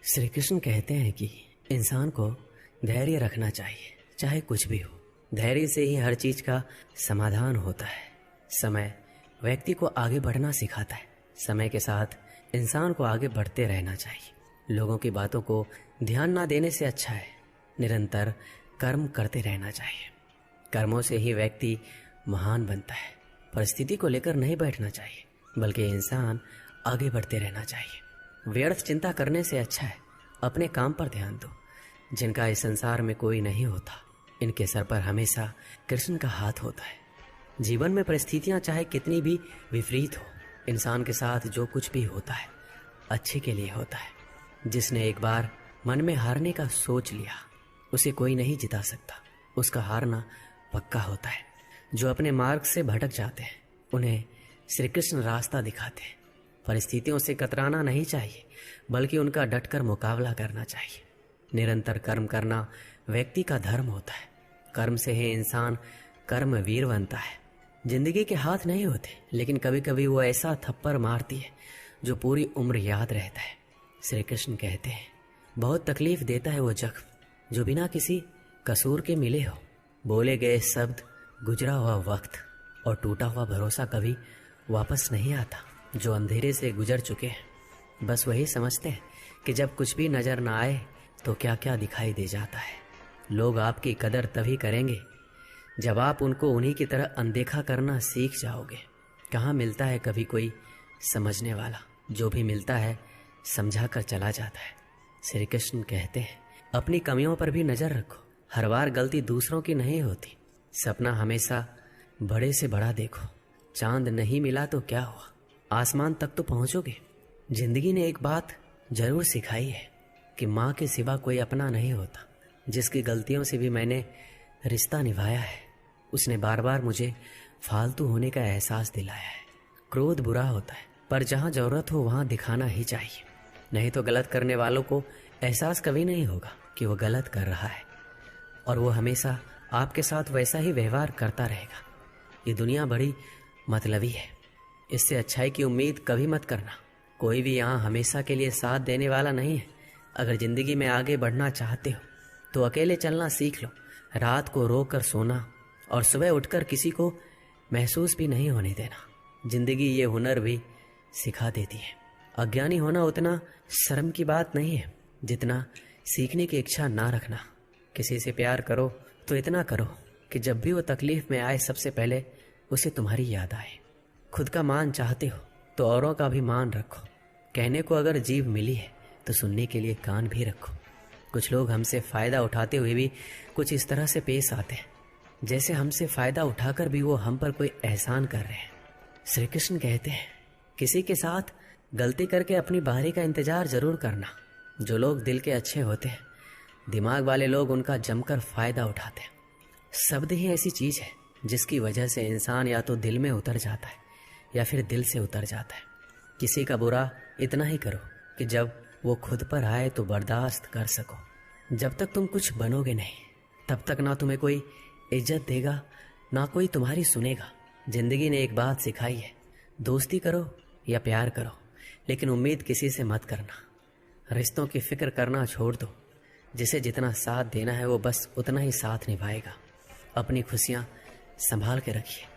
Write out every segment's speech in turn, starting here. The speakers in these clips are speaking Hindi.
श्री कृष्ण कहते हैं कि इंसान को धैर्य रखना चाहिए, चाहे कुछ भी हो। धैर्य से ही हर चीज का समाधान होता है। समय व्यक्ति को आगे बढ़ना सिखाता है। समय के साथ इंसान को आगे बढ़ते रहना चाहिए। लोगों की बातों को ध्यान ना देने से अच्छा है निरंतर कर्म करते रहना चाहिए। कर्मों से ही व्यक्ति महान बनता है। परिस्थिति को लेकर नहीं बैठना चाहिए, बल्कि इंसान आगे बढ़ते रहना चाहिए। व्यर्थ चिंता करने से अच्छा है अपने काम पर ध्यान दो। जिनका इस संसार में कोई नहीं होता, इनके सर पर हमेशा कृष्ण का हाथ होता है। जीवन में परिस्थितियां चाहे कितनी भी विपरीत हो, इंसान के साथ जो कुछ भी होता है अच्छे के लिए होता है। जिसने एक बार मन में हारने का सोच लिया, उसे कोई नहीं जिता सकता। उसका हारना पक्का होता है। जो अपने मार्ग से भटक जाते हैं, उन्हें श्री कृष्ण रास्ता दिखाते हैं। परिस्थितियों से कतराना नहीं चाहिए, बल्कि उनका डटकर मुकाबला करना चाहिए। निरंतर कर्म करना व्यक्ति का धर्म होता है। कर्म से ही इंसान कर्मवीर बनता है। जिंदगी के हाथ नहीं होते, लेकिन कभी कभी वो ऐसा थप्पड़ मारती है जो पूरी उम्र याद रहता है। श्री कृष्ण कहते हैं, बहुत तकलीफ देता है वो जख्म जो बिना किसी कसूर के मिले हो। बोले गए शब्द, गुजरा हुआ वक्त और टूटा हुआ भरोसा कभी वापस नहीं आता। जो अंधेरे से गुजर चुके हैं बस वही समझते हैं कि जब कुछ भी नजर ना आए तो क्या क्या दिखाई दे जाता है। लोग आपकी कदर तभी करेंगे जब आप उनको उन्हीं की तरह अनदेखा करना सीख जाओगे। कहाँ मिलता है कभी कोई समझने वाला, जो भी मिलता है समझा कर चला जाता है। श्री कृष्ण कहते हैं, अपनी कमियों पर भी नजर रखो। हर बार गलती दूसरों की नहीं होती। सपना हमेशा बड़े से बड़ा देखो। चांद नहीं मिला तो क्या हुआ, आसमान तक तो पहुंचोगे। जिंदगी ने एक बात जरूर सिखाई है कि माँ के सिवा कोई अपना नहीं होता। जिसकी गलतियों से भी मैंने रिश्ता निभाया है, उसने बार बार मुझे फालतू होने का एहसास दिलाया है। क्रोध बुरा होता है, पर जहाँ जरूरत हो वहाँ दिखाना ही चाहिए। नहीं तो गलत करने वालों को एहसास कभी नहीं होगा कि वो गलत कर रहा है, और वो हमेशा आपके साथ वैसा ही व्यवहार करता रहेगा। ये दुनिया बड़ी मतलबी है, इससे अच्छाई की उम्मीद कभी मत करना। कोई भी यहाँ हमेशा के लिए साथ देने वाला नहीं है। अगर जिंदगी में आगे बढ़ना चाहते हो तो अकेले चलना सीख लो। रात को रो कर सोना और सुबह उठकर किसी को महसूस भी नहीं होने देना। जिंदगी ये हुनर भी सिखा देती है। अज्ञानी होना उतना शर्म की बात नहीं है जितना सीखने की इच्छा ना रखना। किसी से प्यार करो तो इतना करो कि जब भी वो तकलीफ में आए, सबसे पहले उसे तुम्हारी याद आए। खुद का मान चाहते हो तो औरों का भी मान रखो। कहने को अगर जीभ मिली है तो सुनने के लिए कान भी रखो। कुछ लोग हमसे फायदा उठाते हुए भी कुछ इस तरह से पेश आते हैं जैसे हमसे फायदा उठाकर भी वो हम पर कोई एहसान कर रहे हैं। श्री कृष्ण कहते हैं, किसी के साथ गलती करके अपनी बारी का इंतजार जरूर करना। जो लोग दिल के अच्छे होते हैं, दिमाग वाले लोग उनका जमकर फायदा उठाते हैं। शब्द ही ऐसी चीज है जिसकी वजह से इंसान या तो दिल में उतर जाता है या फिर दिल से उतर जाता है। किसी का बुरा इतना ही करो कि जब वो खुद पर आए तो बर्दाश्त कर सको। जब तक तुम कुछ बनोगे नहीं, तब तक ना तुम्हें कोई इज्जत देगा, ना कोई तुम्हारी सुनेगा। जिंदगी ने एक बात सिखाई है, दोस्ती करो या प्यार करो, लेकिन उम्मीद किसी से मत करना। रिश्तों की फिक्र करना छोड़ दो। जिसे जितना साथ देना है वो बस उतना ही साथ निभाएगा। अपनी खुशियाँ संभाल के रखिए।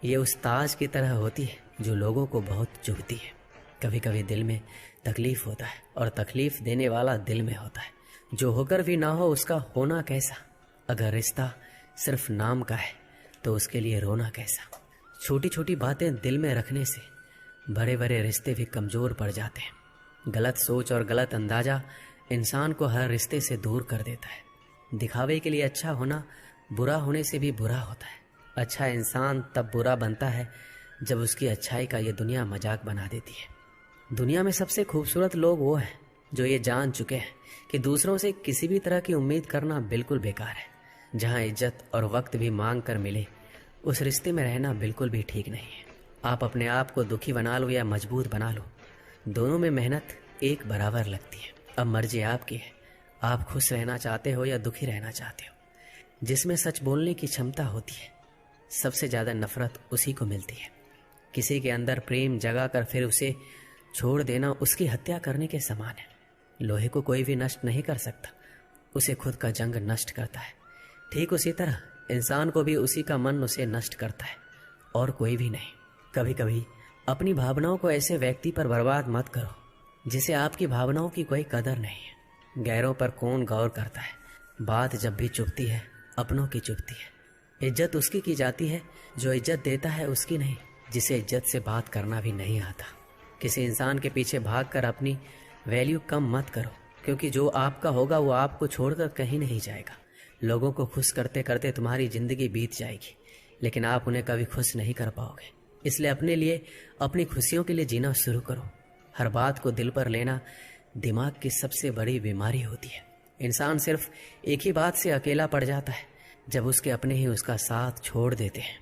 ये उस ताज की तरह होती है जो लोगों को बहुत चुभती है। कभी कभी दिल में तकलीफ होता है और तकलीफ देने वाला दिल में होता है। जो होकर भी ना हो उसका होना कैसा। अगर रिश्ता सिर्फ नाम का है तो उसके लिए रोना कैसा। छोटी छोटी बातें दिल में रखने से बड़े बड़े रिश्ते भी कमजोर पड़ जाते हैं। गलत सोच और गलत अंदाजा इंसान को हर रिश्ते से दूर कर देता है। दिखावे के लिए अच्छा होना बुरा होने से भी बुरा होता है। अच्छा इंसान तब बुरा बनता है जब उसकी अच्छाई का ये दुनिया मजाक बना देती है। दुनिया में सबसे खूबसूरत लोग वो हैं जो ये जान चुके हैं कि दूसरों से किसी भी तरह की उम्मीद करना बिल्कुल बेकार है। जहाँ इज्जत और वक्त भी मांग कर मिले, उस रिश्ते में रहना बिल्कुल भी ठीक नहीं है। आप अपने आप को दुखी बना लो या मजबूत बना लो, दोनों में मेहनत एक बराबर लगती है। अब मर्जी आपकी है, आप खुश रहना चाहते हो या दुखी रहना चाहते हो। जिसमें सच बोलने की क्षमता होती है, सबसे ज्यादा नफरत उसी को मिलती है। किसी के अंदर प्रेम जगा कर फिर उसे छोड़ देना उसकी हत्या करने के समान है। लोहे को कोई भी नष्ट नहीं कर सकता, उसे खुद का जंग नष्ट करता है। ठीक उसी तरह इंसान को भी उसी का मन उसे नष्ट करता है, और कोई भी नहीं। कभी कभी अपनी भावनाओं को ऐसे व्यक्ति पर बर्बाद मत करो जिसे आपकी भावनाओं की कोई कदर नहीं है। गैरों पर कौन गौर करता है, बात जब भी चुभती है अपनों की चुभती है। इज्जत उसकी की जाती है जो इज्जत देता है, उसकी नहीं जिसे इज्जत से बात करना भी नहीं आता। किसी इंसान के पीछे भागकर अपनी वैल्यू कम मत करो, क्योंकि जो आपका होगा वो आपको छोड़कर कहीं नहीं जाएगा। लोगों को खुश करते करते तुम्हारी जिंदगी बीत जाएगी, लेकिन आप उन्हें कभी खुश नहीं कर पाओगे। इसलिए अपने लिए, अपनी खुशियों के लिए जीना शुरू करो। हर बात को दिल पर लेना दिमाग की सबसे बड़ी बीमारी होती है। इंसान सिर्फ एक ही बात से अकेला पड़ जाता है, जब उसके अपने ही उसका साथ छोड़ देते हैं।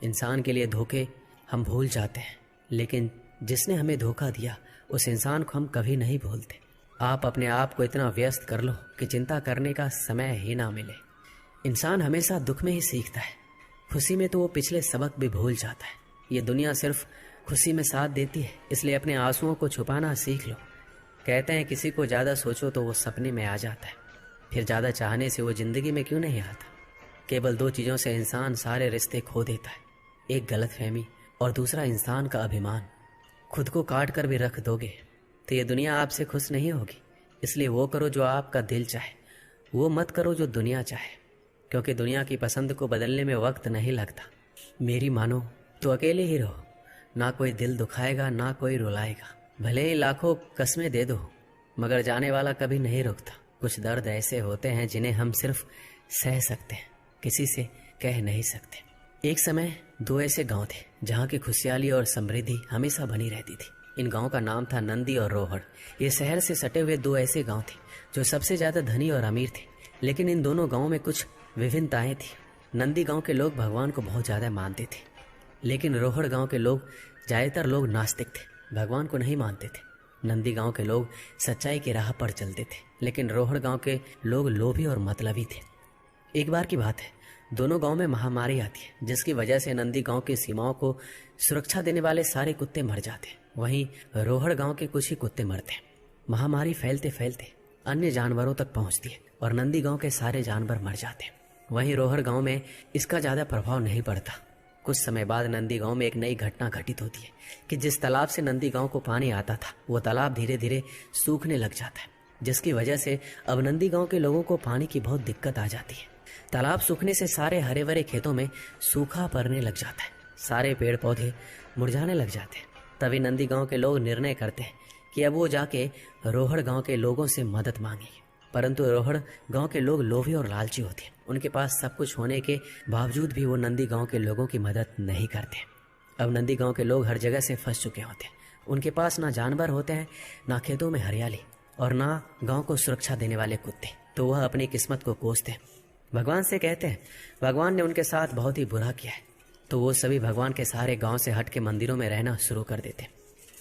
इंसान के लिए धोखे हम भूल जाते हैं, लेकिन जिसने हमें धोखा दिया उस इंसान को हम कभी नहीं भूलते। आप अपने आप को इतना व्यस्त कर लो कि चिंता करने का समय ही ना मिले। इंसान हमेशा दुख में ही सीखता है, खुशी में तो वो पिछले सबक भी भूल जाता है। ये दुनिया सिर्फ खुशी में साथ देती है, इसलिए अपने आंसुओं को छुपाना सीख लो। कहते हैं किसी को ज़्यादा सोचो तो वो सपने में आ जाता है, फिर ज़्यादा चाहने से वो ज़िंदगी में क्यों नहीं आता। केवल दो चीज़ों से इंसान सारे रिश्ते खो देता है, एक गलतफहमी और दूसरा इंसान का अभिमान। खुद को काट कर भी रख दोगे तो ये दुनिया आपसे खुश नहीं होगी। इसलिए वो करो जो आपका दिल चाहे, वो मत करो जो दुनिया चाहे, क्योंकि दुनिया की पसंद को बदलने में वक्त नहीं लगता। मेरी मानो तो अकेले ही रहो, ना कोई दिल दुखाएगा ना कोई रुलाएगा। भले ही लाखों कस्में दे दो, मगर जाने वाला कभी नहीं रुकता। कुछ दर्द ऐसे होते हैं जिन्हें हम सिर्फ सह सकते हैं, किसी से कह नहीं सकते। एक समय दो ऐसे गांव थे जहां की खुशहाली और समृद्धि हमेशा बनी रहती थी। इन गांव का नाम था नंदी और रोहड़। ये शहर से सटे हुए दो ऐसे गांव थे जो सबसे ज्यादा धनी और अमीर थे, लेकिन इन दोनों गांवों में कुछ विभिन्नताएं थी। नंदी गांव के लोग भगवान को बहुत ज्यादा मानते थे, लेकिन रोहड़ गांव के लोग, ज्यादातर लोग नास्तिक थे, भगवान को नहीं मानते थे। नंदी गांव के लोग सच्चाई की राह पर चलते थे, लेकिन रोहड़ गांव के लोग लोभी और मतलबी थे। एक बार की बात है, दोनों गांव में महामारी आती है, जिसकी वजह से नंदी गांव की सीमाओं को सुरक्षा देने वाले सारे कुत्ते मर जाते हैं। वहीं रोहड़ गांव के कुछ ही कुत्ते मरते हैं। महामारी फैलते फैलते अन्य जानवरों तक पहुंचती है और नंदी गांव के सारे जानवर मर जाते हैं। वहीं रोहड़ गांव में इसका ज्यादा प्रभाव नहीं पड़ता। कुछ समय बाद नंदी गांव में एक नई घटना घटित होती है कि जिस तालाब से नंदी गांव को पानी आता था, वो तालाब धीरे धीरे सूखने लग जाता है, जिसकी वजह से अब नंदी गांव के लोगों को पानी की बहुत दिक्कत आ जाती है। तालाब सूखने से सारे हरे भरे खेतों में सूखा पड़ने लग जाता है, सारे पेड़ पौधे मुरझाने लग जाते हैं। तभी नंदी गांव के लोग निर्णय करते हैं कि अब वो जाके रोहड़ गांव के लोगों से मदद मांगेंगे। परंतु रोहड़ गांव के लोग लोभी और लालची होते हैं। उनके पास सब कुछ होने के बावजूद भी वो नंदी गांव के लोगों की मदद नहीं करते। अब नंदी गांव के लोग हर जगह से फंस चुके होते हैं। उनके पास ना जानवर होते हैं, ना खेतों में हरियाली, और ना गांव को सुरक्षा देने वाले कुत्ते। तो वह अपनी किस्मत को कोसते हैं, भगवान से कहते हैं भगवान ने उनके साथ बहुत ही बुरा किया है। तो वो सभी भगवान के सहारे गांव से हट के मंदिरों में रहना शुरू कर देते।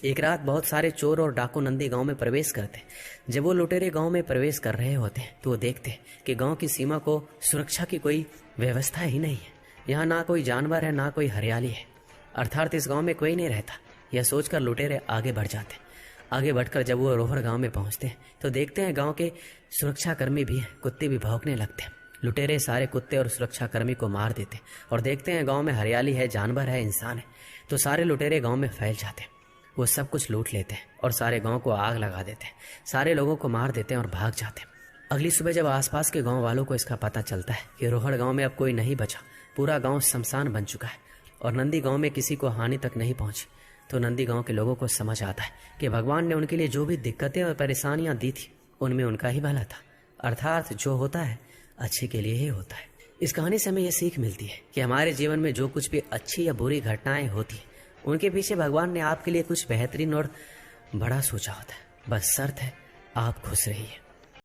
एक रात बहुत सारे चोर और डाकू नंदी गांव में प्रवेश करते। जब वो लुटेरे गांव में प्रवेश कर रहे होते हैं तो वो देखते हैं कि गांव की सीमा को सुरक्षा की कोई व्यवस्था ही नहीं है। यहाँ ना कोई जानवर है, ना कोई हरियाली है, अर्थात इस गांव में कोई नहीं रहता। यह सोचकर लुटेरे आगे बढ़ जाते। आगे बढ़कर जब वो रोहड़ गांव में पहुंचते हैं तो देखते हैं गांव के सुरक्षा कर्मी भी हैं, कुत्ते भी भौंकने लगते हैं। लुटेरे सारे कुत्ते और सुरक्षा कर्मी को मार देते और देखते हैं गांव में हरियाली है, जानवर है, इंसान है। तो सारे लुटेरे गांव में फैल जाते हैं। वो सब कुछ लूट लेते हैं और सारे गांव को आग लगा देते हैं, सारे लोगों को मार देते हैं और भाग जाते हैं। अगली सुबह जब आसपास के गांव वालों को इसका पता चलता है कि रोहड़ गांव में अब कोई नहीं बचा, पूरा गांव शमशान बन चुका है और नंदी गांव में किसी को हानि तक नहीं पहुंची, तो नंदी गांव के लोगों को समझ आता है कि भगवान ने उनके लिए जो भी दिक्कतें और परेशानियां दी थी उनमें उनका ही भला था। अर्थात जो होता है अच्छे के लिए ही होता है। इस कहानी से हमें यह सीख मिलती है कि हमारे जीवन में जो कुछ भी अच्छी या बुरी घटनाएं होती है उनके पीछे भगवान ने आपके लिए कुछ बेहतरीन और बड़ा सोचा होता है। बस शर्त है आप खुश रहिए।